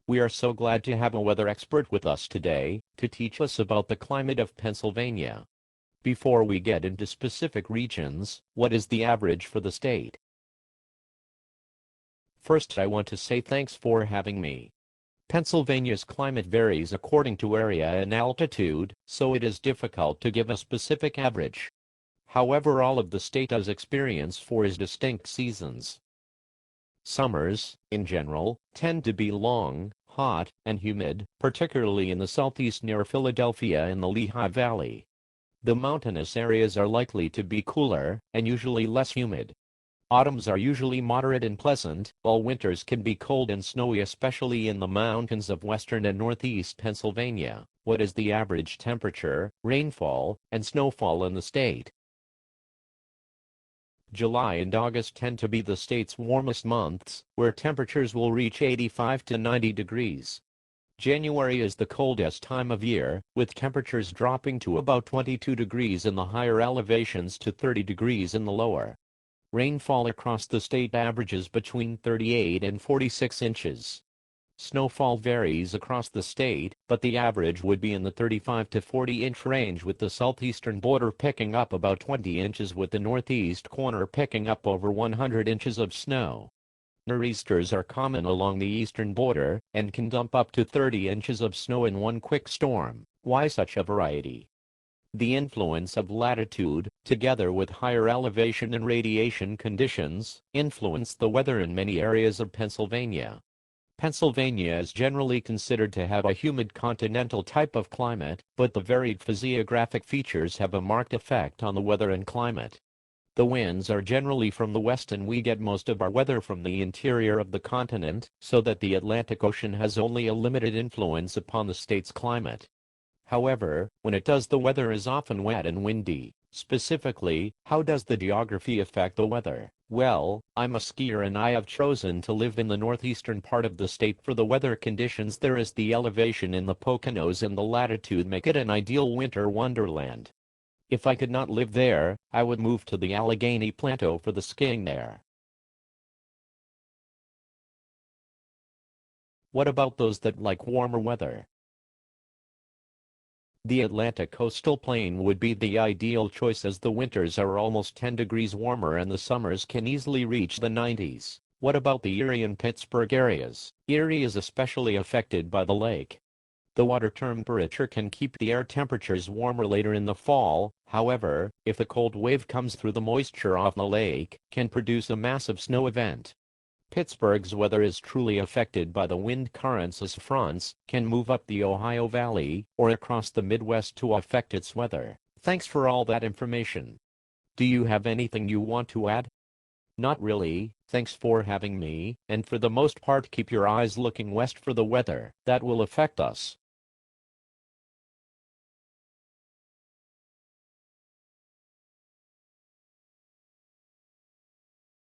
We are so glad to have a weather expert with us today to teach us about the climate of Pennsylvania. Before we get into specific regions, what is the average for the state? First, I want to say thanks for having me. Pennsylvania's climate varies according to area and altitude, so it is difficult to give a specific average. However, all of the state does experience four distinct seasons. Summers, in general, tend to be long, hot, and humid, particularly in the southeast near Philadelphia and the Lehigh Valley. The mountainous areas are likely to be cooler, and usually less humid. Autumns are usually moderate and pleasant, while winters can be cold and snowy, especially in the mountains of western and northeast Pennsylvania. What is the average temperature, rainfall, and snowfall in the state? July and August tend to be the state's warmest months, where temperatures will reach 85 to 90 degrees. January is the coldest time of year, with temperatures dropping to about 22 degrees in the higher elevations to 30 degrees in the lower. Rainfall across the state averages between 38 and 46 inches. Snowfall varies across the state, but the average would be in the 35 to 40-inch range, with the southeastern border picking up about 20 inches with the northeast corner picking up over 100 inches of snow. Nor'easters are common along the eastern border, and can dump up to 30 inches of snow in one quick storm. Why such a variety? The influence of latitude, together with higher elevation and radiation conditions, influence the weather in many areas of Pennsylvania. Pennsylvania is generally considered to have a humid continental type of climate, but the varied physiographic features have a marked effect on the weather and climate. The winds are generally from the west, and we get most of our weather from the interior of the continent, so that the Atlantic Ocean has only a limited influence upon the state's climate. However, when it does, the weather is often wet and windy. Specifically, how does the geography affect the weather? Well, I'm a skier and I have chosen to live in the northeastern part of the state for the weather conditions there is. The elevation in the Poconos and the latitude make it an ideal winter wonderland. If I could not live there, I would move to the Allegheny Plateau for the skiing there. What about those that like warmer weather? The Atlantic coastal plain would be the ideal choice, as the winters are almost 10 degrees warmer and the summers can easily reach the 90s. What about the Erie and Pittsburgh areas? Erie is especially affected by the lake. The water temperature can keep the air temperatures warmer later in the fall. However, if the cold wave comes through, the moisture off the lake can produce a massive snow event. Pittsburgh's weather is truly affected by the wind currents, as fronts can move up the Ohio Valley or across the Midwest to affect its weather. Thanks for all that information. Do you have anything you want to add? Not really. Thanks for having me, and for the most part keep your eyes looking west for the weather that will affect us.